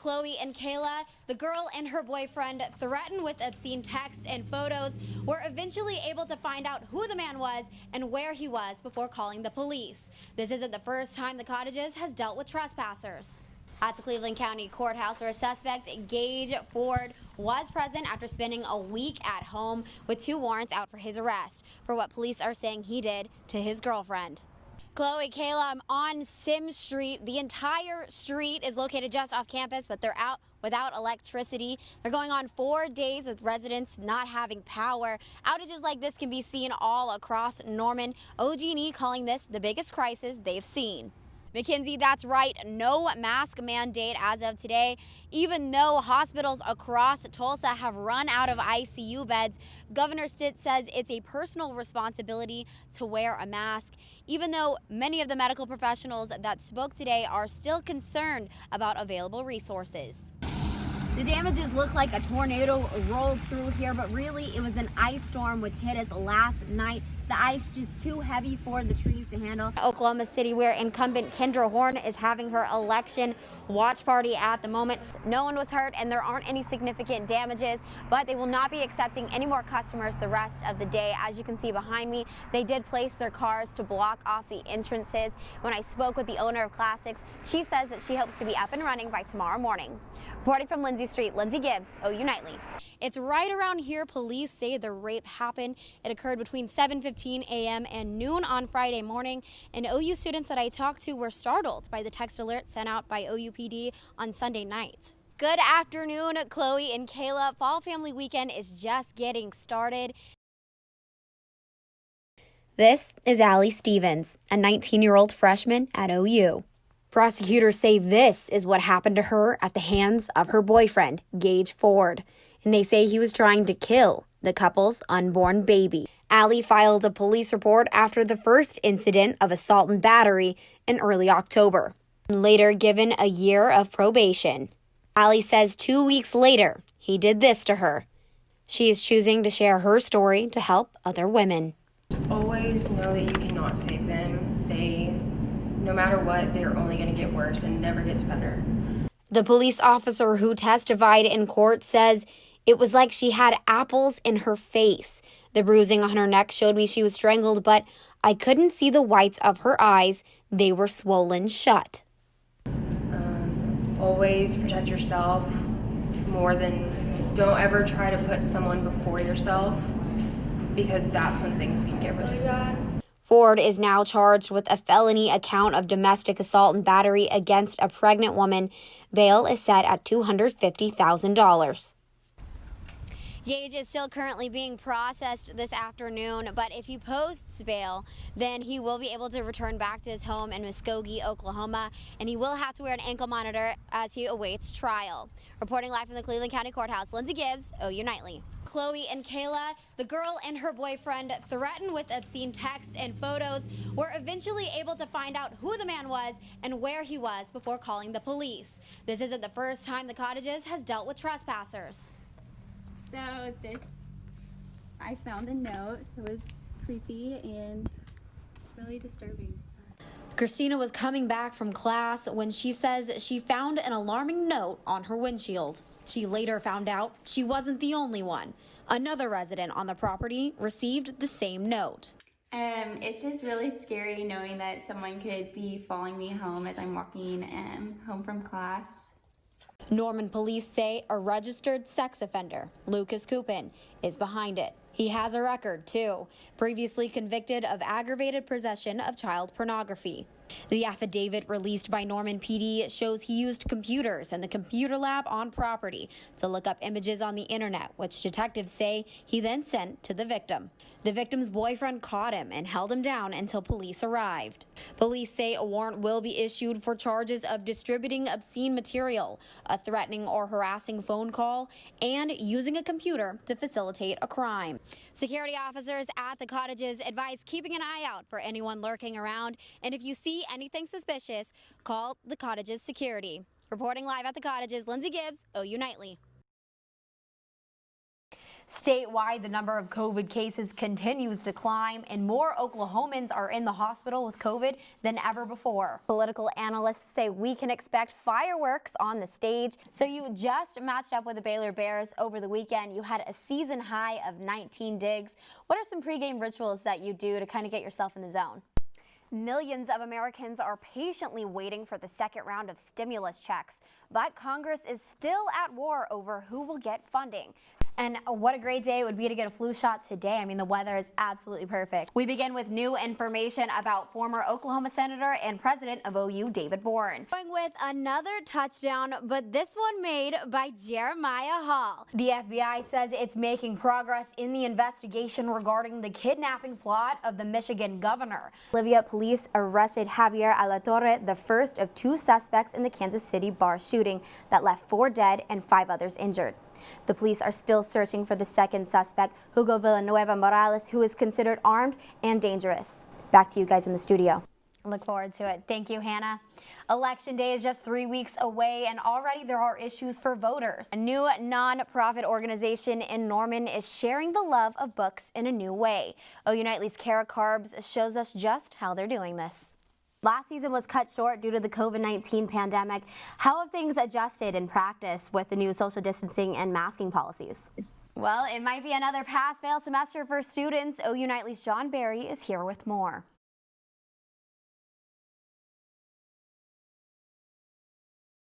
Chloe and Kayla, the girl and her boyfriend, threatened with obscene texts and photos, were eventually able to find out who the man was and where he was before calling the police. This isn't the first time the Cottages has dealt with trespassers. At the Cleveland County Courthouse, where suspect Gage Ford was present after spending a week at home with 2 warrants out for his arrest for what police are saying he did to his girlfriend. Chloe, Kayla, I'm on Sim Street. The entire street is located just off campus, but they're out without electricity. They're going on 4 days with residents not having power. Outages like this can be seen all across Norman. OG&E calling this the biggest crisis they've seen. Mackenzie, that's right, no mask mandate as of today. Even though hospitals across Tulsa have run out of ICU beds, Governor Stitt says it's a personal responsibility to wear a mask, even though many of the medical professionals that spoke today are still concerned about available resources. The damages look like a tornado rolled through here, but really it was an ice storm which hit us last night. The ice just too heavy for the trees to handle. Oklahoma City, where incumbent Kendra Horn is having her election watch party at the moment. No one was hurt and there aren't any significant damages, but they will not be accepting any more customers the rest of the day. As you can see behind me, they did place their cars to block off the entrances. When I spoke with the owner of Classics, she says that she hopes to be up and running by tomorrow morning. Reporting from Lindsey Street, Lindsey Gibbs, OU Nightly. It's right around here police say the rape happened. It occurred between 7:15 a.m. and noon on Friday morning, and OU students that I talked to were startled by the text alert sent out by OUPD on Sunday night. Good afternoon, Chloe and Kayla. Fall Family Weekend is just getting started. This is Allie Stevens, a 19-year-old freshman at OU. Prosecutors say this is what happened to her at the hands of her boyfriend, Gage Ford, and they say he was trying to kill the couple's unborn baby. Allie filed a police report after the first incident of assault and battery in early October, later given a year of probation. Allie says 2 weeks later, he did this to her. She is choosing to share her story to help other women. Always know that you cannot save them. No matter what, they're only going to get worse and never gets better. The police officer who testified in court says it was like she had apples in her face. The bruising on her neck showed me she was strangled, but I couldn't see the whites of her eyes. They were swollen shut. Always protect yourself don't ever try to put someone before yourself, because that's when things can get really bad. Ford is now charged with a felony account of domestic assault and battery against a pregnant woman. Bail is set at $250,000. Gage is still currently being processed this afternoon, but if he posts bail, then he will be able to return back to his home in Muskogee, Oklahoma, and he will have to wear an ankle monitor as he awaits trial. Reporting live from the Cleveland County Courthouse, Lindsey Gibbs, OU Nightly. Chloe and Kayla, the girl and her boyfriend, threatened with obscene texts and photos, were eventually able to find out who the man was and where he was before calling the police. This isn't the first time the Cottages has dealt with trespassers. So I found a note. It was creepy and really disturbing. Christina was coming back from class when she says she found an alarming note on her windshield. She later found out she wasn't the only one. Another resident on the property received the same note. It's just really scary knowing that someone could be following me home as I'm walking home from class. Norman police say a registered sex offender, Lucas Coupin, is behind it. He has a record, too, previously convicted of aggravated possession of child pornography. The affidavit released by Norman PD shows he used computers in the computer lab on property to look up images on the internet, which detectives say he then sent to the victim. The victim's boyfriend caught him and held him down until police arrived. Police say a warrant will be issued for charges of distributing obscene material, a threatening or harassing phone call, and using a computer to facilitate a crime. Security officers at the Cottages advise keeping an eye out for anyone lurking around, and if you see anything suspicious, call the Cottages security. Reporting live at the Cottages, Lindsey Gibbs, OU Nightly. Statewide, the number of COVID cases continues to climb, and more Oklahomans are in the hospital with COVID than ever before. Political analysts say we can expect fireworks on the stage. So you just matched up with the Baylor Bears over the weekend. You had a season high of 19 digs. What are some pregame rituals that you do to kind of get yourself in the zone? Millions of Americans are patiently waiting for the second round of stimulus checks, but Congress is still at war over who will get funding. And what a great day it would be to get a flu shot today. I mean, the weather is absolutely perfect. We begin with new information about former Oklahoma Senator and President of OU, David Boren. Going with another touchdown, but this one made by Jeremiah Hall. The FBI says it's making progress in the investigation regarding the kidnapping plot of the Michigan governor. Bolivia police arrested Javier Alatorre, the first of 2 suspects in the Kansas City bar shooting that left 4 dead and 5 others injured. The police are still searching for the second suspect, Hugo Villanueva Morales, who is considered armed and dangerous. Back to you guys in the studio. Look forward to it. Thank you, Hannah. Election day is just 3 weeks away, and already there are issues for voters. A new non-profit organization in Norman is sharing the love of books in a new way. OU Nightly's Kara Carbs shows us just how they're doing this. Last season was cut short due to the COVID-19 pandemic. How have things adjusted in practice with the new social distancing and masking policies? Well, it might be another pass-fail semester for students. OU Nightly's John Barry is here with more.